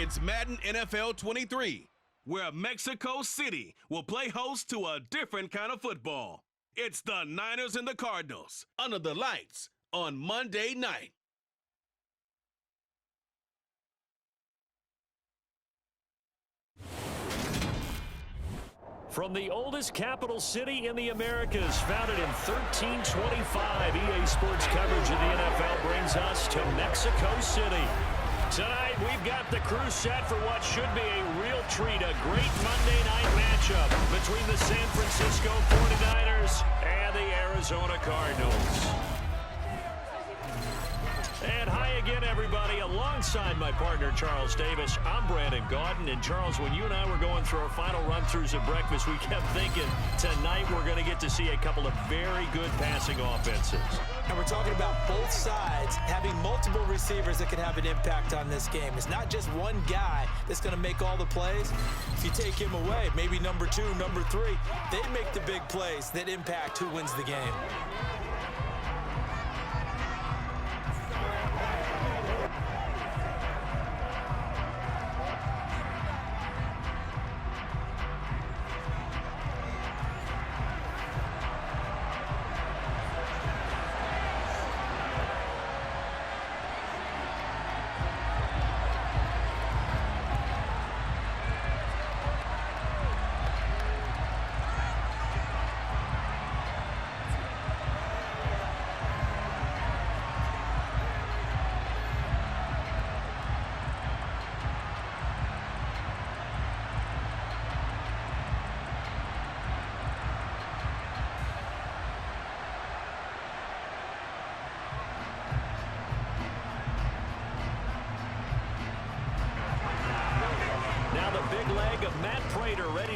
It's Madden NFL 23, where Mexico City will play host to a different kind of football. It's the Niners and the Cardinals under the lights on Monday night. From the oldest capital city in the Americas, founded in 1325, EA Sports coverage of the NFL brings us to Mexico City. Tonight, we've got the crew set for what should be a real treat, a great Monday night matchup between the San Francisco 49ers and the Arizona Cardinals. And hi again, everybody. Alongside my partner, Charles Davis, I'm Brandon Gaudin. And Charles, when you and I were going through our final run-throughs at breakfast, we kept thinking tonight we're going to get to see a couple of very good passing offenses. And we're talking about both sides having multiple receivers that can have an impact on this game. It's not just one guy that's going to make all the plays. If you take him away, maybe number 2, number 3, they make the big plays that impact who wins the game.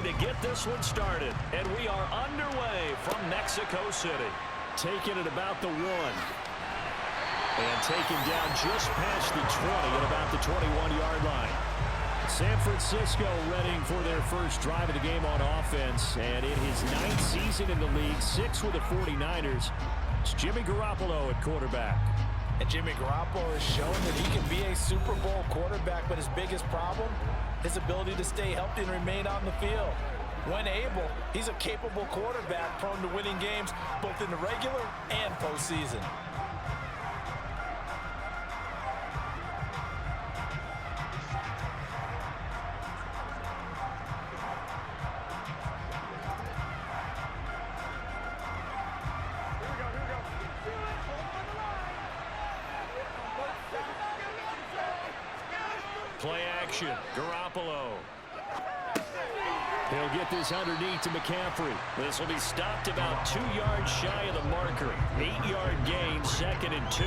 To get this one started, and we are underway from Mexico City. Taking it about the 1. And taken down just past the 20 at about the 21-yard line. San Francisco readying for their first drive of the game on offense, and in his 9th season in the league, 6 with the 49ers, it's Jimmy Garoppolo at quarterback. And Jimmy Garoppolo has shown that he can be a Super Bowl quarterback, but his biggest problem, his ability to stay healthy and remain on the field. When able, he's a capable quarterback prone to winning games both in the regular and postseason. Play action, Garoppolo. He'll get this underneath to McCaffrey. This will be stopped about 2 yards shy of the marker. 8-yard gain, 2nd and 2.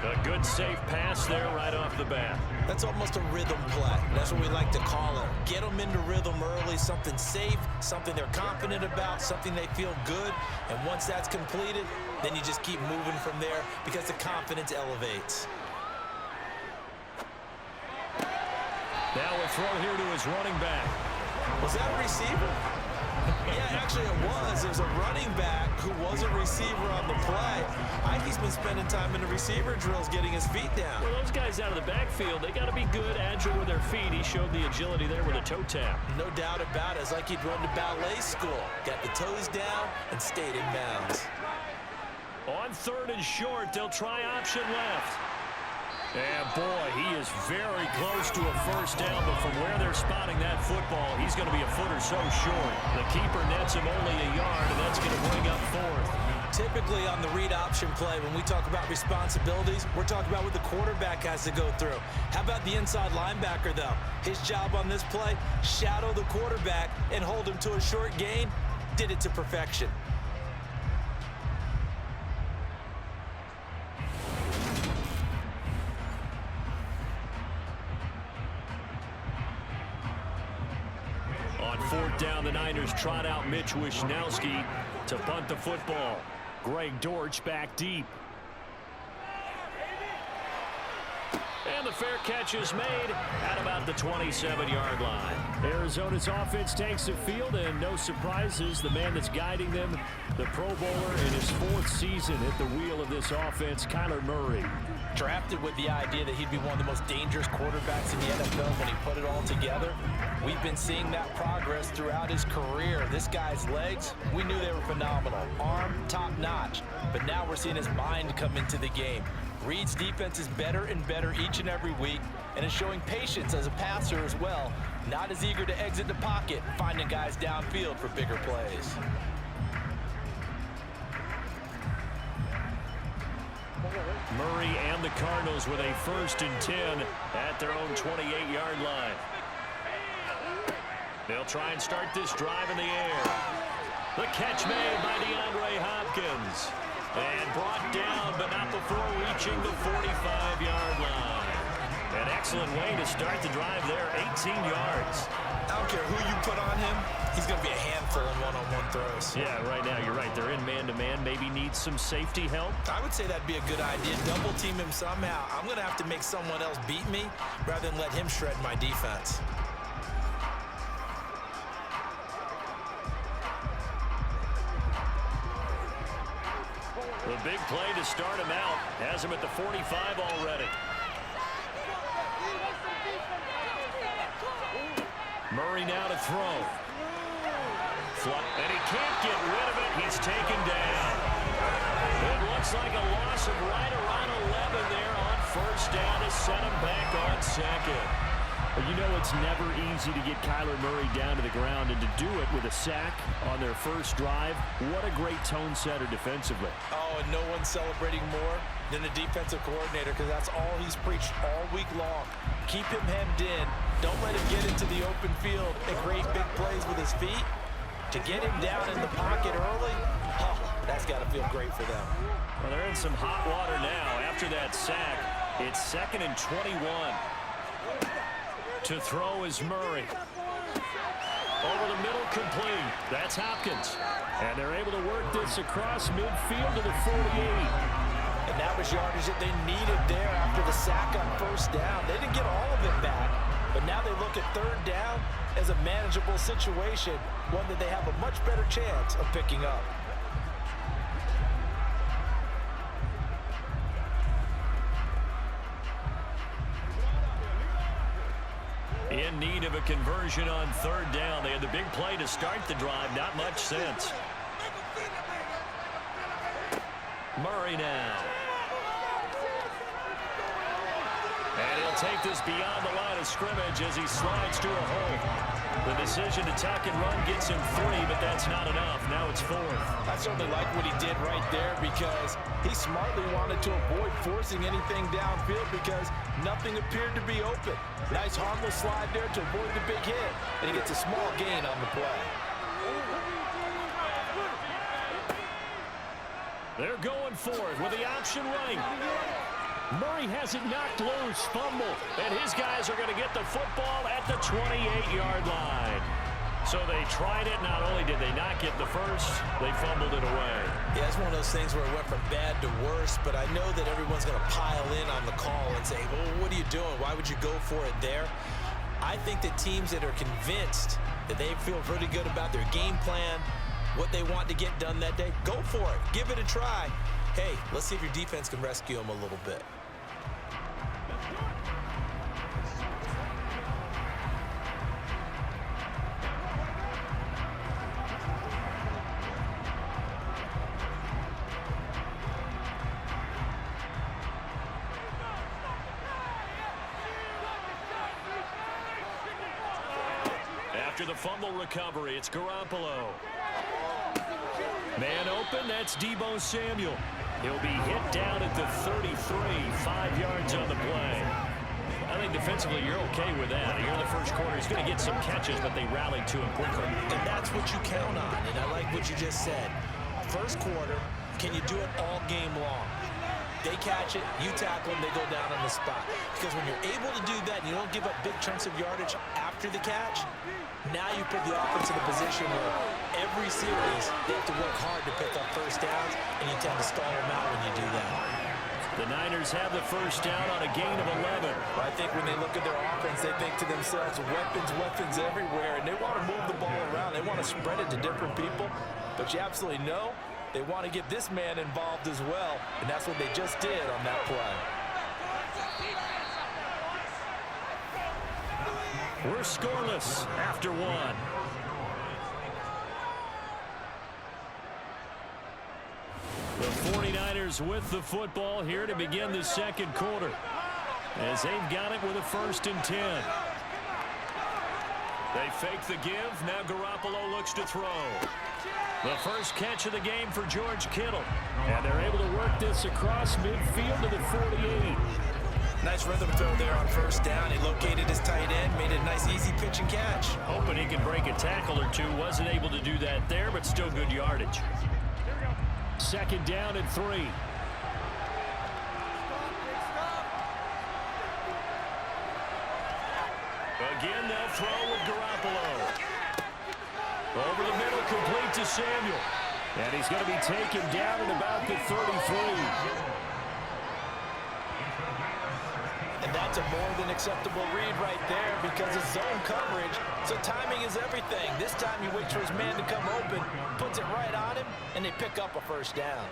A good safe pass there right off the bat. That's almost a rhythm play. That's what we like to call it. Get them into rhythm early, something safe, something they're confident about, something they feel good. And once that's completed, then you just keep moving from there because the confidence elevates. Now a throw here to his running back. Was that a receiver? Yeah, actually it was. It was a running back who was a receiver on the play. Ikey's been spending time in the receiver drills getting his feet down. Well, those guys out of the backfield, they got to be good, agile with their feet. He showed the agility there with a toe tap. No doubt about it. It's like he'd run to ballet school. Got the toes down and stayed in bounds. On 3rd and short, they'll try option left. And, boy, he is very close to a first down, but from where they're spotting that football, he's going to be a foot or so short. The keeper nets him only a yard, and that's going to bring up 4th. Typically on the read option play, when we talk about responsibilities, we're talking about what the quarterback has to go through. How about the inside linebacker, though? His job on this play, shadow the quarterback and hold him to a short gain. Did it to perfection. On 4th down, the Niners trot out Mitch Wishnowski to punt the football. Greg Dortch back deep. And the fair catch is made at about the 27-yard line. Arizona's offense takes the field, and no surprises, the man that's guiding them, the Pro Bowler in his 4th season at the wheel of this offense, Kyler Murray. Drafted with the idea that he'd be one of the most dangerous quarterbacks in the NFL when he put it all together. We've been seeing that progress throughout his career. This guy's legs, we knew they were phenomenal. Arm, top-notch. But now we're seeing his mind come into the game. Reed's defense is better and better each and every week, and is showing patience as a passer as well. Not as eager to exit the pocket, finding guys downfield for bigger plays. Murray and the Cardinals with a 1st and 10 at their own 28-yard line. They'll try and start this drive in the air. The catch made by DeAndre Hopkins. And brought down, but not before reaching the 45-yard line. An excellent way to start the drive there, 18 yards. I don't care who you put on him, he's going to be a handful in one-on-one throws. Yeah, right now, you're right. They're in man-to-man. Maybe needs some safety help. I would say that'd be a good idea. Double team him somehow. I'm going to have to make someone else beat me rather than let him shred my defense. The big play to start him out has him at the 45 already. Murray now to throw. And he can't get rid of it. He's taken down. It looks like a loss of right around 11 there on 1st down to set him back on 2nd. But you know it's never easy to get Kyler Murray down to the ground, and to do it with a sack on their 1st drive, what a great tone setter defensively. Oh, and no one's celebrating more than the defensive coordinator, because that's all he's preached all week long. Keep him hemmed in. Don't let him get into the open field and create big plays with his feet. To get him down in the pocket early, oh, that's got to feel great for them. Well, they're in some hot water now after that sack. It's 2nd and 21. To throw is Murray. Over the middle, complete. That's Hopkins. And they're able to work this across midfield to the 48. And that was yardage that they needed there after the sack on 1st down. They didn't get all of it back, but now they look at 3rd down as a manageable situation, one that they have a much better chance of picking up. In need of a conversion on 3rd down. They had the big play to start the drive. Not much sense. Murray now. And he'll take this beyond the line of scrimmage as he slides to a hole. The decision to tuck and run gets him 3, but that's not enough. Now it's 4th. I certainly like what he did right there, because he smartly wanted to avoid forcing anything downfield because nothing appeared to be open. Nice harmless slide there to avoid the big hit, and he gets a small gain on the play. They're going for it with the option right. Murray has it knocked loose, fumble, and his guys are going to get the football at the 28-yard line. So they tried it. Not only did they not get the first, they fumbled it away. Yeah, it's one of those things where it went from bad to worse, but I know that everyone's going to pile in on the call and say, well, what are you doing? Why would you go for it there? I think that teams that are convinced that they feel pretty good about their game plan, what they want to get done that day, go for it. Give it a try. Hey, let's see if your defense can rescue them a little bit. After the fumble recovery, it's Garoppolo. Man open, that's Deebo Samuel. He'll be hit down at the 33, 5 yards on the play. I think defensively you're okay with that. Here in the first quarter, he's going to get some catches, but they rallied to him quickly. And that's what you count on, and I like what you just said. First quarter, can you do it all game long? They catch it, you tackle them, they go down on the spot. Because when you're able to do that and you don't give up big chunks of yardage after the catch, now you put the offense in a position where every series they have to work hard to pick up first downs, and you tend to stall them out when you do that. The Niners have the first down on a gain of 11. I think when they look at their offense, they think to themselves, weapons, weapons everywhere, and they want to move the ball around. They want to spread it to different people, but you absolutely know they want to get this man involved as well, and that's what they just did on that play. We're scoreless after one. The 49ers with the football here to begin the second quarter, as they've got it with a 1st and 10. They fake the give. Now Garoppolo looks to throw. The first catch of the game for George Kittle. And they're able to work this across midfield to the 48. Nice rhythm throw there on 1st down. He located his tight end, made it a nice easy pitch and catch. Hoping he could break a tackle or two. Wasn't able to do that there, but still good yardage. 2nd down and 3. Again, they'll throw with Garoppolo. Over the middle, complete to Samuel. And he's going to be taken down at about the 33. And that's a more than acceptable read right there because it's zone coverage, so timing is everything. This time he waits for his man to come open, puts it right on him, and they pick up a 1st down.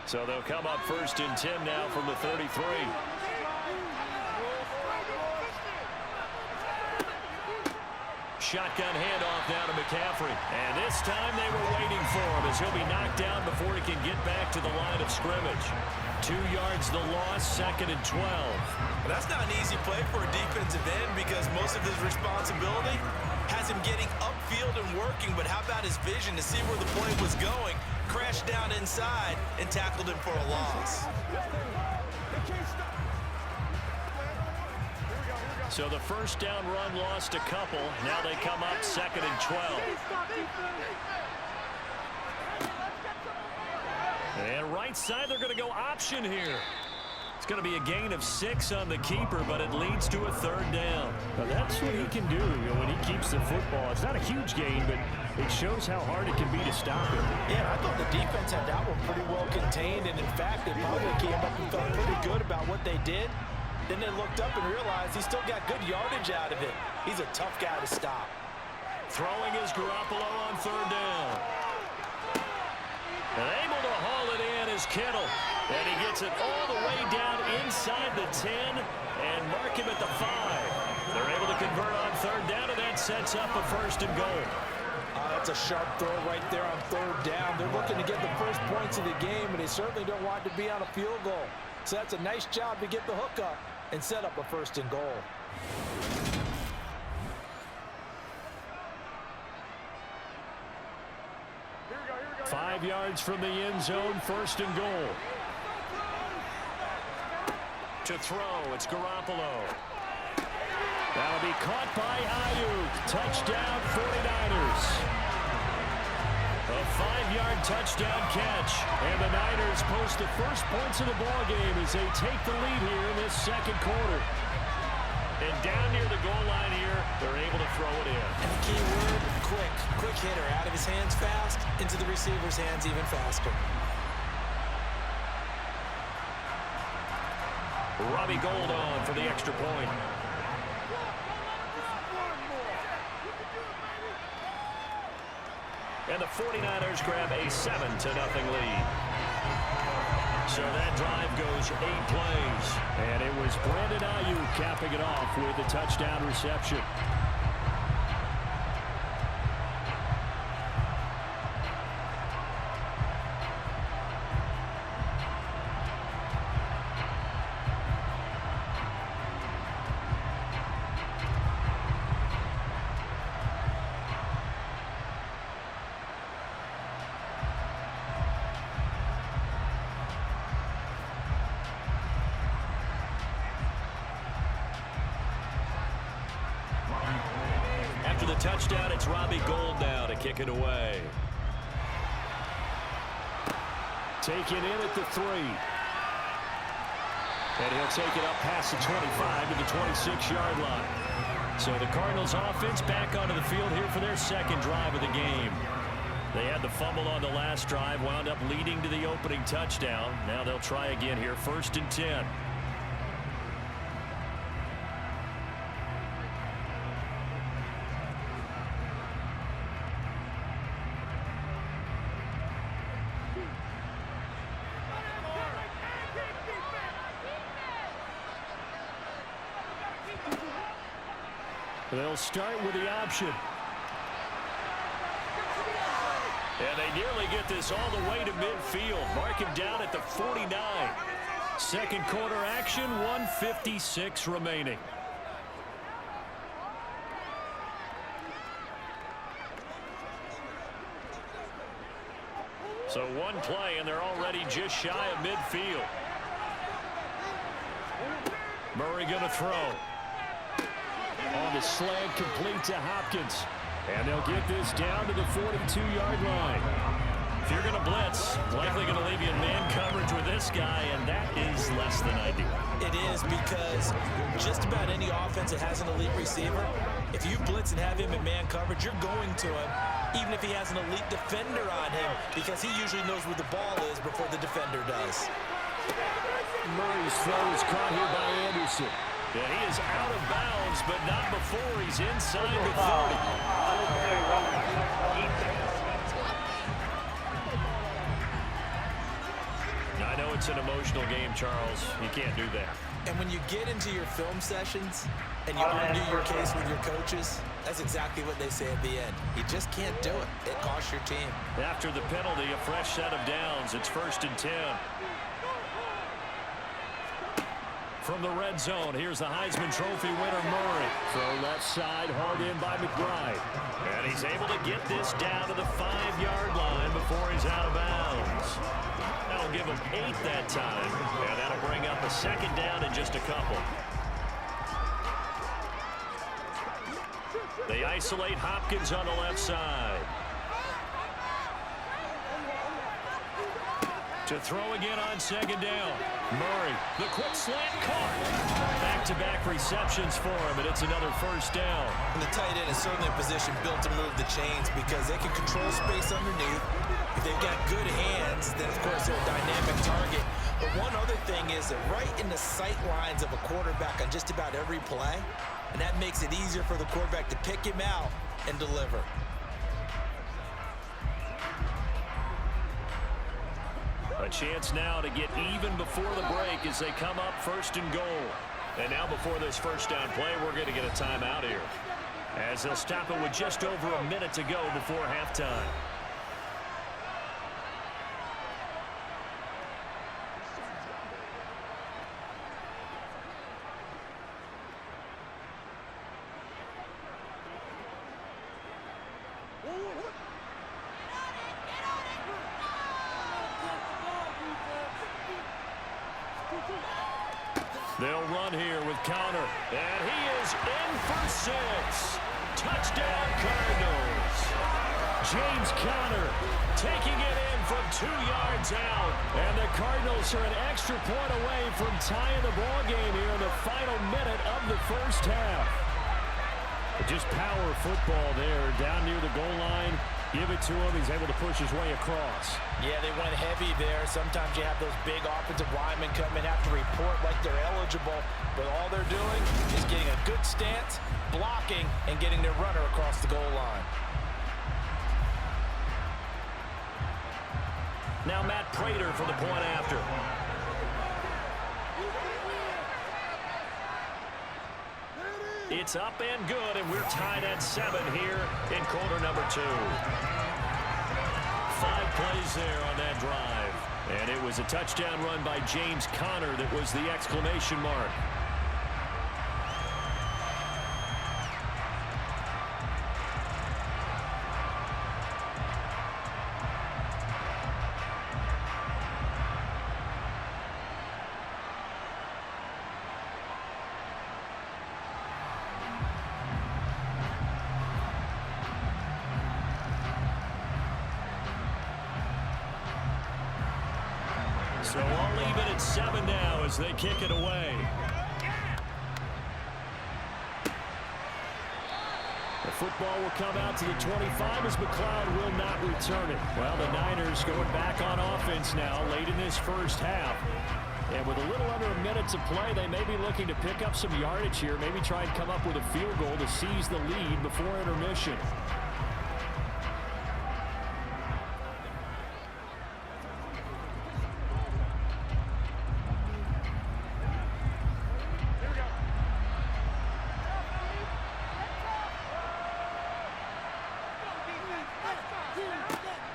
So they'll come up 1st and 10 now from the 33. Shotgun handoff now to McCaffrey. And this time they were waiting for him as he'll be knocked down before he can get back to the line of scrimmage. 2 yards the loss, 2nd and 12. Well, that's not an easy play for a defensive end because most of his responsibility has him getting upfield and working, but how about his vision to see where the play was going, crashed down inside, and tackled him for a loss. So the 1st down run lost a couple. Now they come up 2nd and 12. And right side, they're going to go option here. It's going to be a gain of 6 on the keeper, but it leads to a 3rd down. Well, that's what he can do, when he keeps the football. It's not a huge gain, but it shows how hard it can be to stop him. Yeah, I thought the defense had that one pretty well contained, and in fact, they probably came up and felt pretty good about what they did. Then they looked up and realized he still got good yardage out of it. He's a tough guy to stop. Throwing is Garoppolo on 3rd down. And able to haul it in is Kittle. And he gets it all the way down inside the 10 and mark him at the 5. They're able to convert on 3rd down, and that sets up a 1st and goal. That's a sharp throw right there on 3rd down. They're looking to get the first points of the game, and they certainly don't want to be on a field goal. So that's a nice job to get the hook up and set up a 1st and goal. Here we go. 5 yards from the end zone, 1st and goal. To throw, it's Garoppolo. That'll be caught by Ayuk. Touchdown, 49ers. A 5-yard touchdown catch. And the Niners post the first points of the ball game as they take the lead here in this 2nd quarter. And down near the goal line here, they're able to throw it in. And the key word, quick. Quick hitter. Out of his hands fast, into the receiver's hands even faster. Robbie Gould on for the extra point. And the 49ers grab a 7-0 lead. So that drive goes 8 plays. And it was Brandon Ayuk capping it off with a touchdown reception. After the touchdown, it's Robbie Gould now to kick it away. Taken in at the 3. And he'll take it up past the 25 to the 26-yard line. So the Cardinals offense back onto the field here for their second drive of the game. They had the fumble on the last drive, wound up leading to the opening touchdown. Now they'll try again here, 1st and 10. They'll start with the option. And they nearly get this all the way to midfield. Mark him down at the 49. Second quarter action, 1:56 remaining. So one play, and they're already just shy of midfield. Murray going to throw. On the slant, complete to Hopkins. And they'll get this down to the 42-yard line. If you're going to blitz, likely going to leave you in man coverage with this guy, and that is less than ideal. It is, because just about any offense that has an elite receiver, if you blitz and have him in man coverage, you're going to him, even if he has an elite defender on him, because he usually knows where the ball is before the defender does. Murray's throw is caught here by Anderson. Yeah, he is out of bounds, but not before he's inside the 30. I know it's an emotional game, Charles. You can't do that. And when you get into your film sessions and you argue your case with your coaches, that's exactly what they say at the end. You just can't do it. It costs your team. After the penalty, a fresh set of downs. It's 1st and 10. From the red zone, here's the Heisman Trophy winner, Murray. Throw left side, hard in by McBride. And he's able to get this down to the 5-yard line before he's out of bounds. That'll give him 8 that time. And that'll bring up a second down in just a couple. They isolate Hopkins on the left side. To throw again on second down. Murray, the quick slant caught. Back-to-back receptions for him, and it's another first down. And the tight end is certainly a position built to move the chains because they can control space underneath. If they've got good hands, then, of course, they're a dynamic target. But one other thing is that right in the sight lines of a quarterback on just about every play, and that makes it easier for the quarterback to pick him out and deliver. A chance now to get even before the break as they come up 1st and goal. And now before this first down play, we're going to get a timeout here, as they'll stop it with just over a minute to go before halftime. They'll run here with Conner, and he is in for 6. Touchdown, Cardinals. James Conner taking it in from 2 yards out, and the Cardinals are an extra point away from tying the ball game here in the final minute of the first half. Just power football there, down near the goal line. Give it to him. He's able to push his way across. Yeah, they went heavy there. Sometimes you have those big offensive linemen come in, have to report like they're eligible, but all they're doing is getting a good stance, blocking, and getting their runner across the goal line. Now Matt Prater for the point after. It's up and good, and we're tied at 7 here in quarter number 2. 5 plays there on that drive. And it was a touchdown run by James Conner that was the exclamation mark. So all even at 7 now as they kick it away. The football will come out to the 25 as McLeod will not return it. Well, the Niners going back on offense now late in this first half. And with a little under a minute to play, they may be looking to pick up some yardage here, maybe try and come up with a field goal to seize the lead before intermission.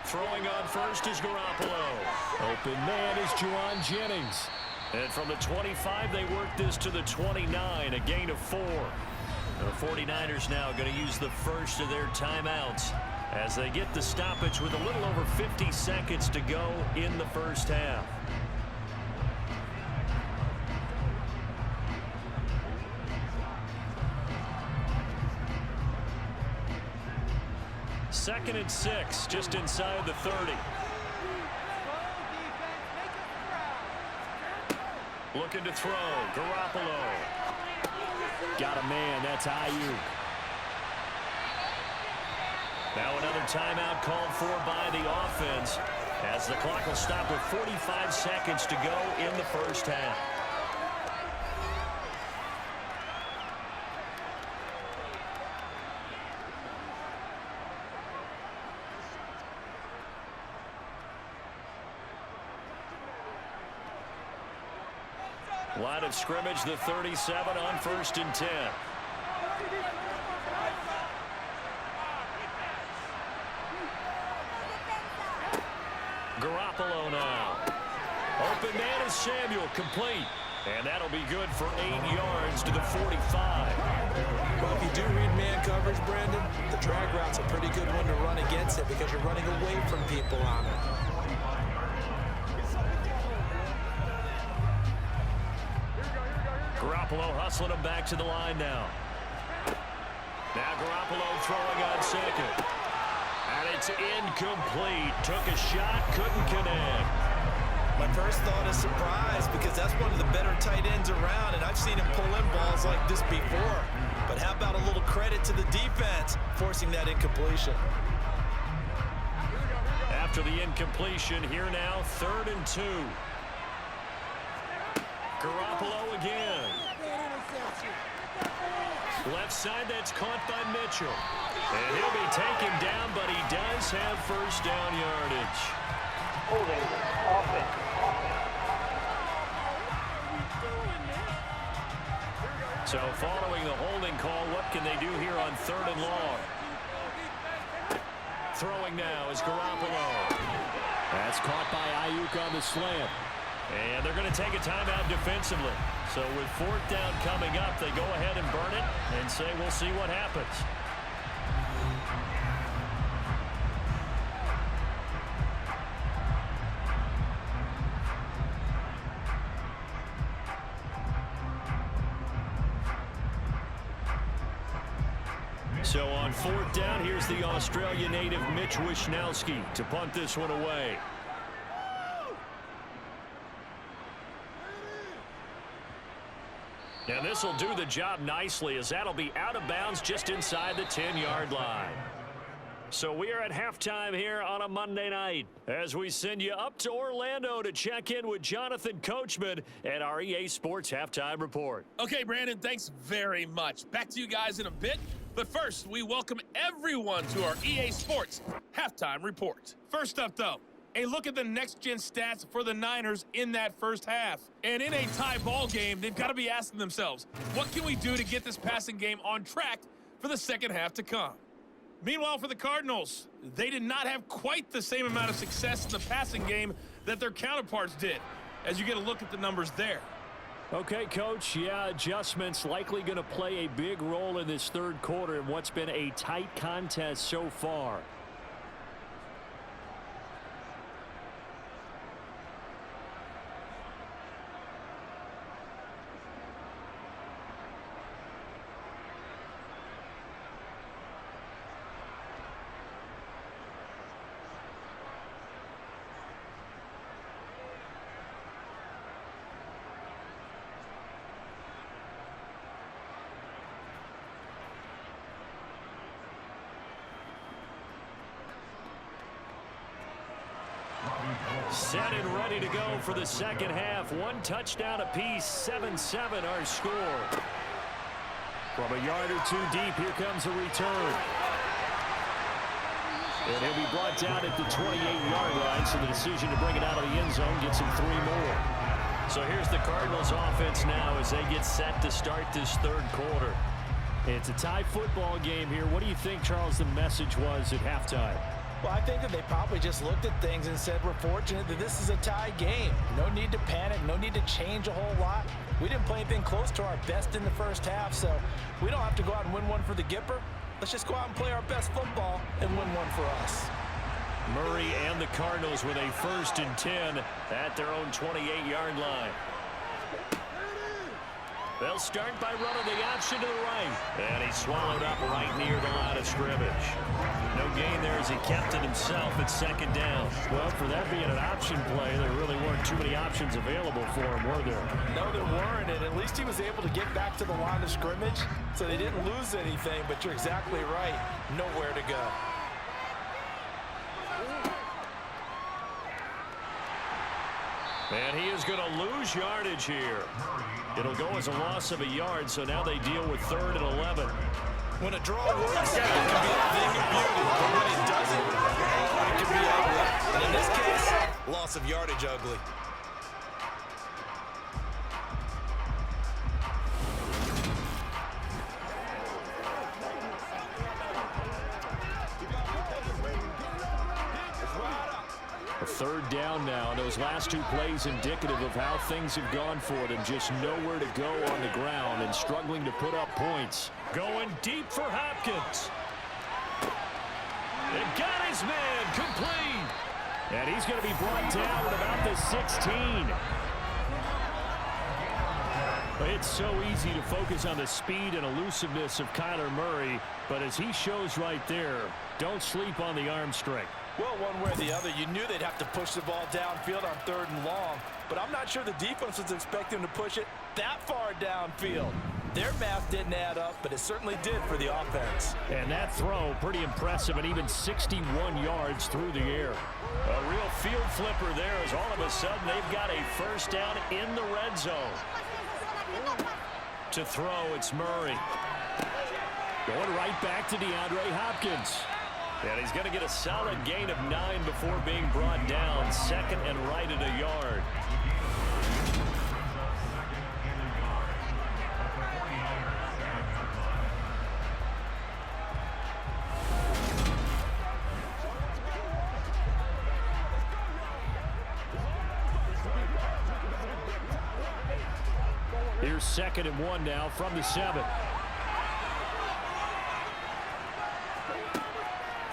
Throwing on first is Garoppolo. Open man is Juwan Jennings. And from the 25, they work this to the 29, a gain of 4. The 49ers now going to use the first of their timeouts as they get the stoppage with a little over 50 seconds to go in the first half. Second and 6, just inside the 30. Looking to throw, Garoppolo. Got a man, that's Ayuk. Now another timeout called for by the offense as the clock will stop with 45 seconds to go in the first half. Line of scrimmage, the 37 on 1st and 10. Garoppolo now. Open man is Samuel, complete. And that'll be good for 8 yards to the 45. Well, if you do read man coverage, Brandon, the drag route's a pretty good one to run against it because you're running away from people on it. Garoppolo hustling him back to the line now. Now Garoppolo throwing on second. And it's incomplete. Took a shot, couldn't connect. My first thought is surprise because that's one of the better tight ends around, and I've seen him pull in balls like this before. But how about a little credit to the defense forcing that incompletion? After the incompletion, here now, 3rd and 2. Garoppolo again. Left side, that's caught by Mitchell. And he'll be taken down, but he does have first down yardage. Holding offense. So following the holding call, what can they do here on 3rd and long? Throwing now is Garoppolo. That's caught by Ayuk on the slant. And they're going to take a timeout defensively. So with 4th down coming up, they go ahead and burn it and say we'll see what happens. So on 4th down, here's the Australia native Mitch Wishnowsky to punt this one away. And this will do the job nicely as that'll be out of bounds just inside the 10-yard line. So we are at halftime here on a Monday night as we send you up to Orlando to check in with Jonathan Coachman at our EA Sports Halftime Report. Okay, Brandon, thanks very much. Back to you guys in a bit. But first, we welcome everyone to our EA Sports Halftime Report. First up, though, a look at the next-gen stats for the Niners in that first half. And in a tie ball game, they've got to be asking themselves, what can we do to get this passing game on track for the second half to come? Meanwhile, for the Cardinals, they did not have quite the same amount of success in the passing game that their counterparts did, as you get a look at the numbers there. Okay, Coach, yeah, adjustments likely going to play a big role in this third quarter in what's been a tight contest so far. Set and ready to go for the second half. One touchdown apiece, 7-7 our score. From a yard or two deep, here comes a return. And he'll be brought down at the 28-yard line, so the decision to bring it out of the end zone gets him 3 more. So here's the Cardinals offense now as they get set to start this third quarter. It's a tie football game here. What do you think, Charles, the message was at halftime? Well, I think that they probably just looked at things and said, we're fortunate that this is a tie game. No need to panic, no need to change a whole lot. We didn't play anything close to our best in the first half, so we don't have to go out and win one for the Gipper. Let's just go out and play our best football and win one for us. Murray and the Cardinals with a 1st and 10 at their own 28-yard line. They'll start by running the option to the right. And he swallowed up right near the line of scrimmage. No gain there as he kept it himself at 2nd down. Well, for that being an option play, there really weren't too many options available for him, were there? No, there weren't, and at least he was able to get back to the line of scrimmage, so they didn't lose anything, but you're exactly right. Nowhere to go. And he is going to lose yardage here. It'll go as a loss of a yard, so now they deal with 3rd and 11. When a draw works, it can be a thing of beauty, but when it doesn't, it can be ugly. And in this case, loss of yardage ugly. A 3rd down now, and those last 2 plays indicative of how things have gone for them. Just nowhere to go on the ground and struggling to put up points. Going deep for Hopkins. And got his man complete. And he's going to be brought down at about the 16. It's so easy to focus on the speed and elusiveness of Kyler Murray, but as he shows right there, don't sleep on the arm strength. Well, one way or the other, you knew they'd have to push the ball downfield on 3rd and long, but I'm not sure the defense was expecting to push it that far downfield. Their math didn't add up, but it certainly did for the offense. And that throw, pretty impressive, and even 61 yards through the air. A real field flipper there as all of a sudden they've got a 1st down in the red zone. To throw, it's Murray. Going right back to DeAndre Hopkins. And he's going to get a solid gain of 9 before being brought down. 2nd and right at a yard. Here's 2nd and 1 now from the 7.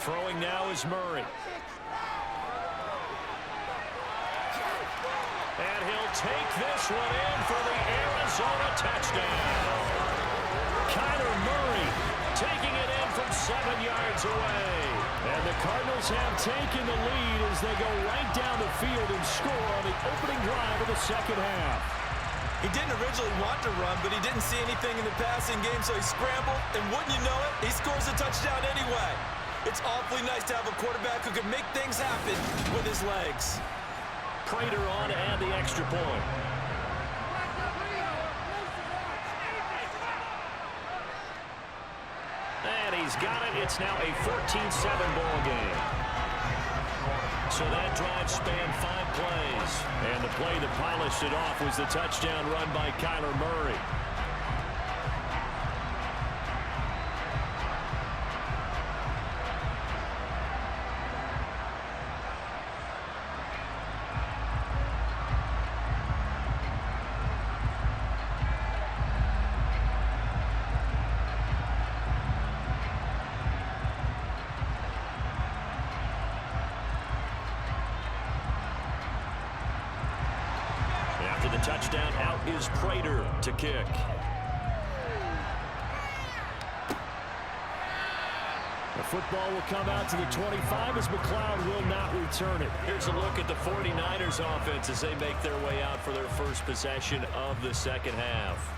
Throwing now is Murray. And he'll take this one in for the Arizona touchdown. Kyler Murray taking it in from 7 yards away. And the Cardinals have taken the lead as they go right down the field and score on the opening drive of the second half. He didn't originally want to run, but he didn't see anything in the passing game, so he scrambled, and wouldn't you know it, he scores a touchdown anyway. It's awfully nice to have a quarterback who can make things happen with his legs. Prater on to add the extra point. And he's got it. It's now a 14-7 ball game. So that drive spanned 5 plays. And the play that polished it off was the touchdown run by Kyler Murray. After the touchdown, out is Prater to kick. The football will come out to the 25 as McLeod will not return it. Here's a look at the 49ers offense as they make their way out for their first possession of the second half.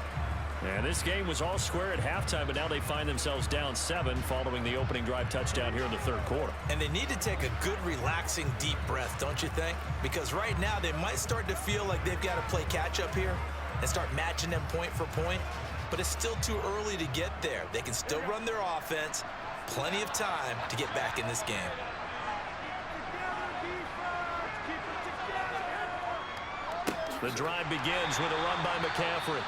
And this game was all square at halftime, but now they find themselves down 7 following the opening drive touchdown here in the third quarter. And they need to take a good, relaxing, deep breath, don't you think? Because right now they might start to feel like they've got to play catch-up here and start matching them point for point. But it's still too early to get there. They can still run their offense. Plenty of time to get back in this game. The drive begins with a run by McCaffrey.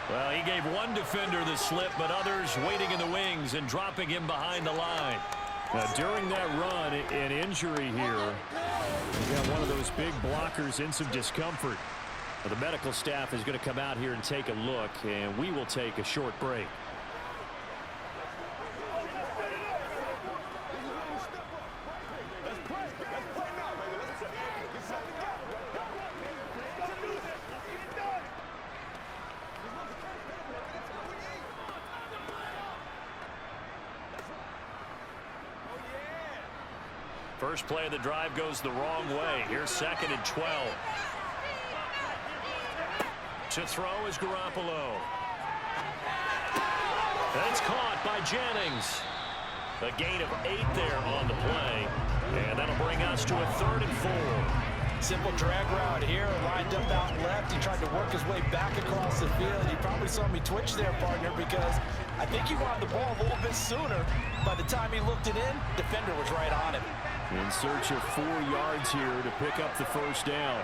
Well, he gave one defender the slip, but others waiting in the wings and dropping him behind the line. Now, during that run, an injury here. We got one of those big blockers in some discomfort. Well, the medical staff is going to come out here and take a look, and we will take a short break. First play of the drive goes the wrong way. Here's 2nd and 12. To throw is Garoppolo. That's caught by Jennings. A gain of 8 there on the play. And that'll bring us to a 3rd and 4. Simple drag route here, lined up out left. He tried to work his way back across the field. You probably saw me twitch there, partner, because I think he wanted the ball a little bit sooner. By the time he looked it in, defender was right on him. In search of 4 yards here to pick up the first down.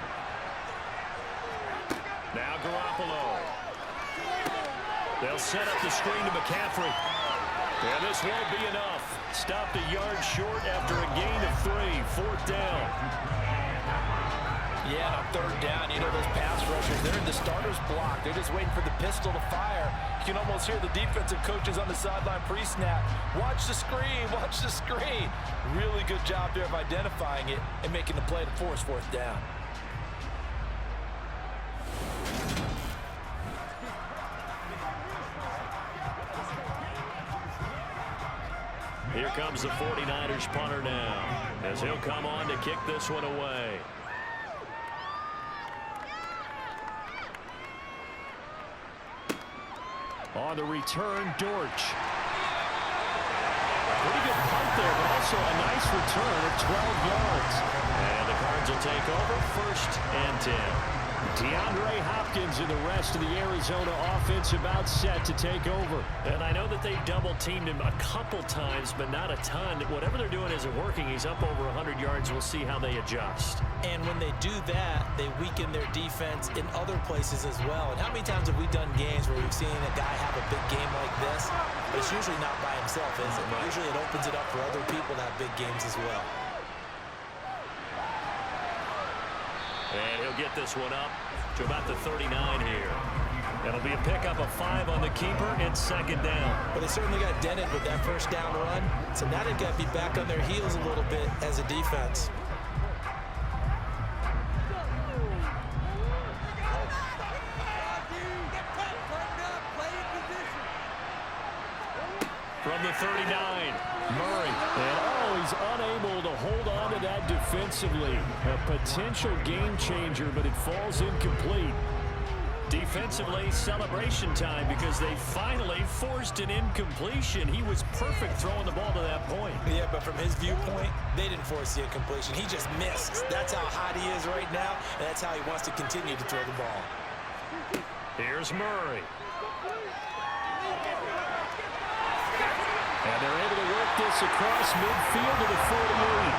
Now Garoppolo. They'll set up the screen to McCaffrey. And this won't be enough. Stopped a yard short after a gain of 3. 4th down. Yeah, on 3rd down, you know those pass rushers, they're in the starter's block. They're just waiting for the pistol to fire. You can almost hear the defensive coaches on the sideline pre-snap. Watch the screen, watch the screen. Really good job there of identifying it and making the play to force 4th down. Here comes the 49ers punter now, as he'll come on to kick this one away. On the return, Dortch. Pretty good punt there, but also a nice return of 12 yards. And the Cards will take over 1st and 10. DeAndre Hopkins and the rest of the Arizona offense about set to take over. And I know that they've double-teamed him a couple times, but not a ton. Whatever they're doing isn't working. He's up over 100 yards. We'll see how they adjust. And when they do that, they weaken their defense in other places as well. And how many times have we done games where we've seen a guy have a big game like this? But it's usually not by himself, is it? Usually it opens it up for other people to have big games as well. And he'll get this one up to about the 39 here. That'll be a pickup of 5 on the keeper. It's 2nd down. But they certainly got dented with that 1st down run. So now they've got to be back on their heels a little bit as a defense. From the 39, Murray. And he's unable to hold on to that defensively. A potential game changer, but it falls incomplete. defensively, celebration time because they finally forced an incompletion. He was perfect throwing the ball to that point. Yeah, but from his viewpoint, they didn't force the incompletion. He just missed. That's how hot he is right now, and that's how he wants to continue to throw the ball. Here's Murray. And they're able to work this across midfield to the 48.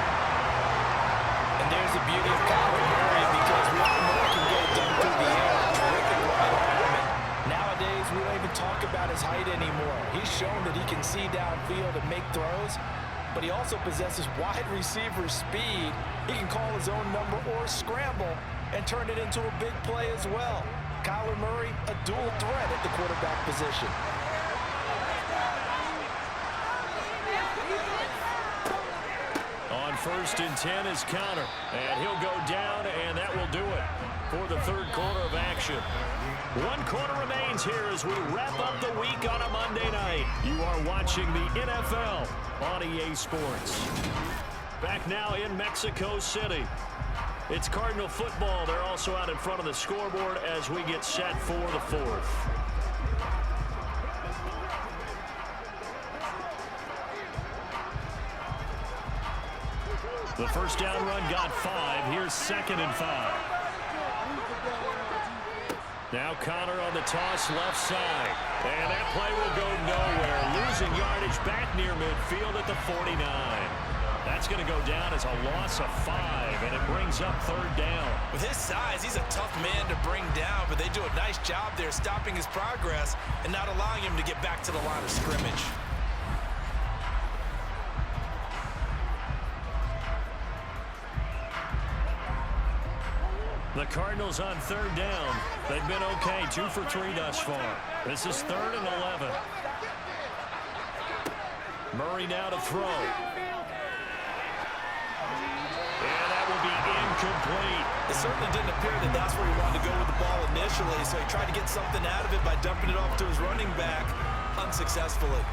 And there's the beauty of Kyler Murray, because we all know he can get it done through the air. Terrific right arm. And nowadays, we don't even talk about his height anymore. He's shown that he can see downfield and make throws, but he also possesses wide receiver speed. He can call his own number or scramble and turn it into a big play as well. Kyler Murray, a dual threat at the quarterback position. On 1st and 10 is counter, and he'll go down, and that will do it for the third quarter of action. 1 quarter remains here as we wrap up the week on a Monday night. You are watching the NFL on EA Sports. Back now in Mexico City. It's Cardinal football. They're also out in front of the scoreboard as we get set for the fourth. The first down run got 5. Here's 2nd and 5. Now Connor on the toss left side. And that play will go nowhere. Losing yardage back near midfield at the 49. That's going to go down as a loss of 5, and it brings up 3rd down. With his size, he's a tough man to bring down, but they do a nice job there stopping his progress and not allowing him to get back to the line of scrimmage. The Cardinals on 3rd down. They've been okay, 2 for 3 thus far. This is 3rd and 11. Murray now to throw. And that will be incomplete. It certainly didn't appear that that's where he wanted to go with the ball initially, so he tried to get something out of it by dumping it off to his running back unsuccessfully.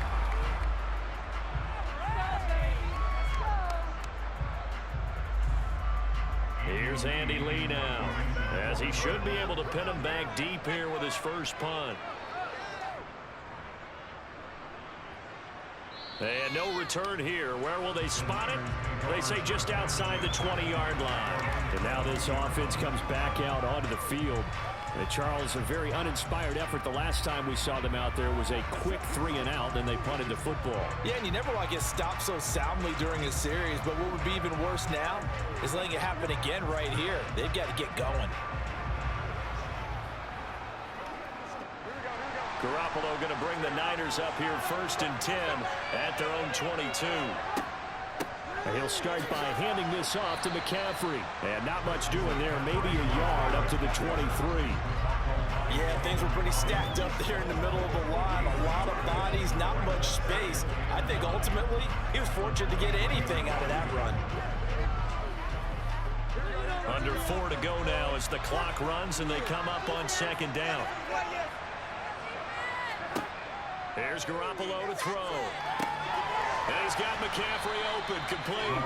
Here's Andy Lee now, as he should be able to pin him back deep here with his first punt. And no return here. Where will they spot it? They say just outside the 20-yard line. And now this offense comes back out onto the field. And Charles, a very uninspired effort the last time we saw them out there was a quick 3-and-out, then they punted the football. Yeah, and you never want to get stopped so soundly during a series, but what would be even worse now is letting it happen again right here. They've got to get going. Garoppolo going to bring the Niners up here 1st and 10 at their own 22. And he'll start by handing this off to McCaffrey. And not much doing there, maybe a yard up to the 23. Yeah, things were pretty stacked up there in the middle of the line. A lot of bodies, not much space. I think ultimately he was fortunate to get anything out of that run. Under 4 to go now as the clock runs and they come up on 2nd down. Here's Garoppolo to throw. And he's got McCaffrey open, complete.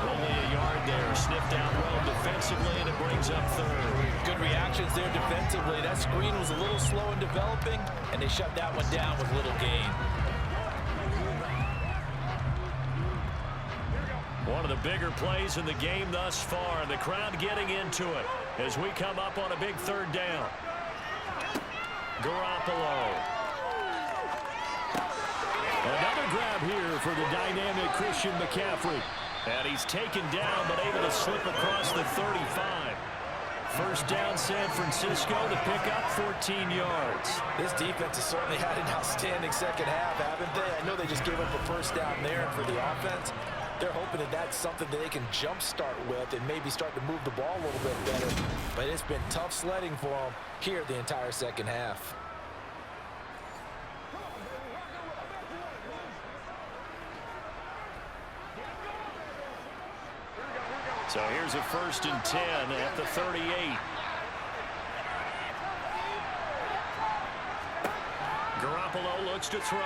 Only a yard there, sniffed out well defensively, and it brings up 3rd. Good reactions there defensively. That screen was a little slow in developing, and they shut that one down with little gain. One of the bigger plays in the game thus far, and the crowd getting into it as we come up on a big 3rd down. Garoppolo. Another grab here for the dynamic Christian McCaffrey. And he's taken down, but able to slip across the 35. First down, San Francisco to pick up 14 yards. This defense has certainly had an outstanding second half, haven't they? I know they just gave up a first down there, and for the offense, they're hoping that that's something that they can jumpstart with and maybe start to move the ball a little bit better. But it's been tough sledding for them here the entire second half. So here's a 1st and 10 at the 38. Garoppolo looks to throw.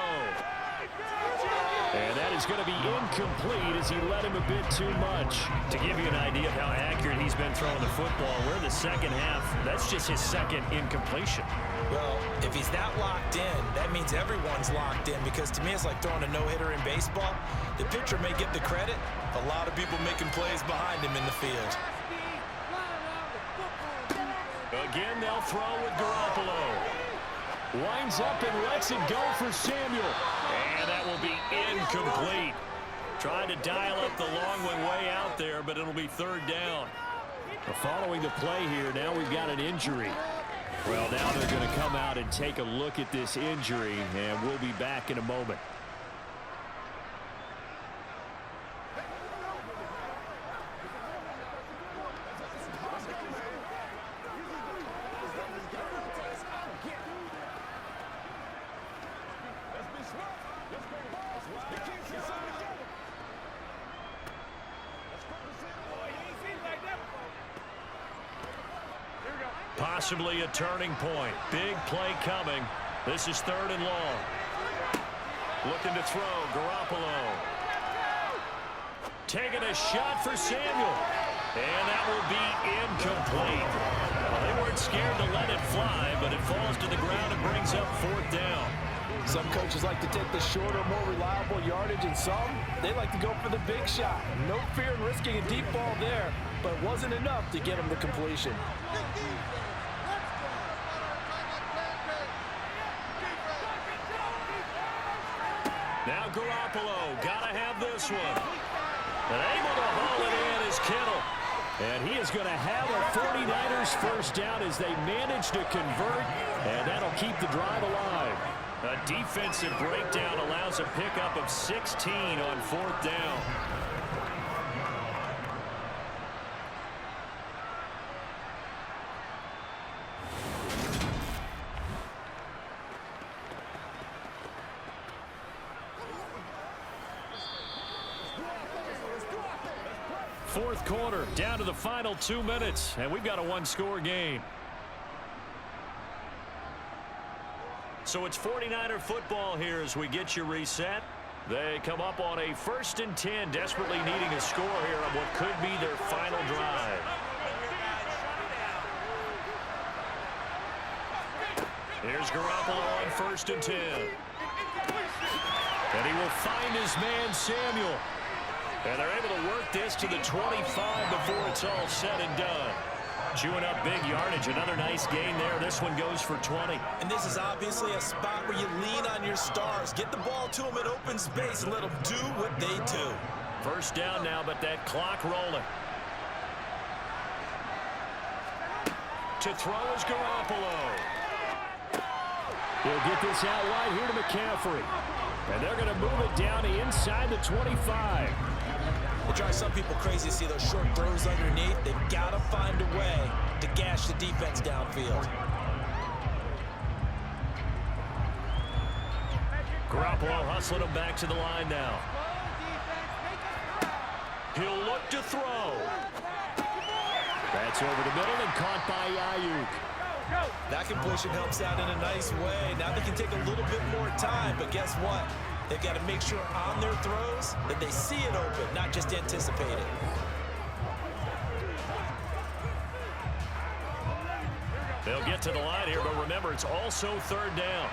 And that is going to be incomplete as he led him a bit too much. To give you an idea of how accurate he's been throwing the football, we're in the second half. That's just his 2nd incompletion. Well, if he's that locked in, that means everyone's locked in, because to me it's like throwing a no-hitter in baseball. The pitcher may get the credit, a lot of people making plays behind him in the field. Again, they'll throw with Garoppolo. Winds up and lets it go for Samuel. And that will be incomplete. Trying to dial up the long way out there, but it'll be 3rd down. Following the play here, now we've got an injury. Well, now they're going to come out and take a look at this injury, and we'll be back in a moment. Possibly a turning point. Big play coming. This is 3rd and long. Looking to throw. Garoppolo. Taking a shot for Samuel. And that will be incomplete. Well, they weren't scared to let it fly, but it falls to the ground and brings up 4th down. Some coaches like to take the shorter, more reliable yardage, and some, they like to go for the big shot. No fear in risking a deep ball there, but it wasn't enough to get him the completion. Now Garoppolo, gotta have this one. And able to haul it in is Kittle. And he is going to have a 49ers first down as they manage to convert, and that'll keep the drive alive. A defensive breakdown allows a pickup of 16 on 4th down. Fourth quarter, down to the final 2 minutes, and we've got a one-score game. So it's 49er football here as we get you reset. They come up on a 1st and 10, desperately needing a score here on what could be their final drive. Here's Garoppolo on 1st and 10. And he will find his man Samuel. And they're able to work this to the 25 before it's all said and done. Chewing up big yardage. Another nice gain there. This one goes for 20. And this is obviously a spot where you lean on your stars. Get the ball to them in open space and let them do what they do. First down now, but that clock rolling. To throw is Garoppolo. He'll get this out wide here to McCaffrey. And they're going to move it down inside the 25. It drives some people crazy to see those short throws underneath. They've got to find a way to gash the defense downfield. Garoppolo hustling him back to the line now. He'll look to throw. That's over the middle and caught by Ayuk. That completion helps out in a nice way. Now they can take a little bit more time, but guess what? They've got to make sure on their throws that they see it open, not just anticipate it. They'll get to the line here, but remember, it's also 3rd down.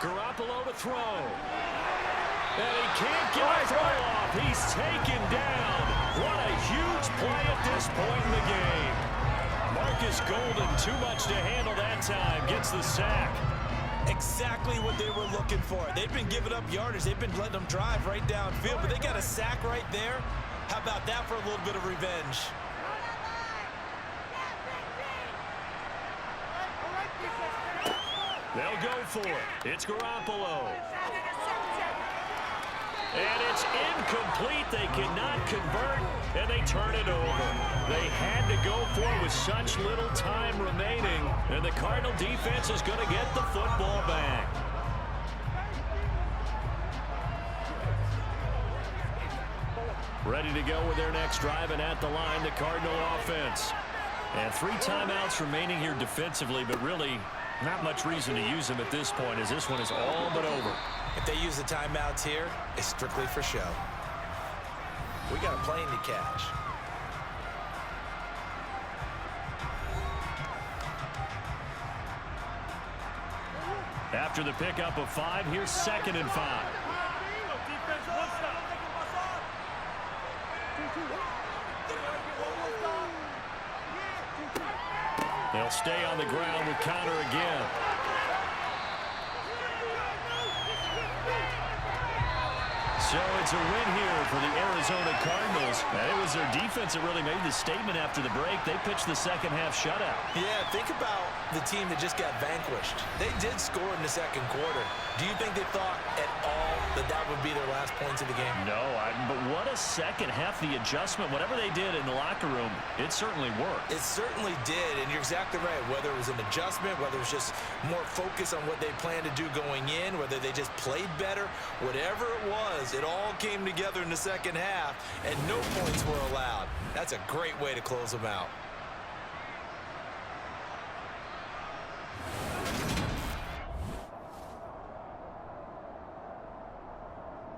Garoppolo to throw. And he can't get a throw off. He's taken down. What a huge play at this point in the game. Marcus Golden, too much to handle that time, gets the sack. Exactly what they were looking for. They've been giving up yardage. They've been letting them drive right downfield, but they got a sack right there. How about that for a little bit of revenge? They'll go for it. It's Garoppolo. And it's incomplete. They cannot convert, and they turn it over. They had to go for it with such little time remaining, and the Cardinal defense is going to get the football back. Ready to go with their next drive, and at the line, the Cardinal offense. And 3 timeouts remaining here defensively, but really not much reason to use them at this point, as this one is all but over. If they use the timeouts here, it's strictly for show. We got a plane to catch. After the pickup of 5, here's 2nd and 5. They'll stay on the ground with counter again. So it's a win here for the Arizona Cardinals. And it was their defense that really made the statement after the break. They pitched the second half shutout. Yeah, think about the team that just got vanquished. They did score in the 2nd quarter. Do you think they thought at all that that would be their last points of the game? No, but what a second half. The adjustment, whatever they did in the locker room, it certainly worked. It certainly did, and you're exactly right. Whether it was an adjustment, whether it was just more focus on what they planned to do going in, whether they just played better, whatever it was, it all came together in the 2nd half, and no points were allowed. That's a great way to close them out.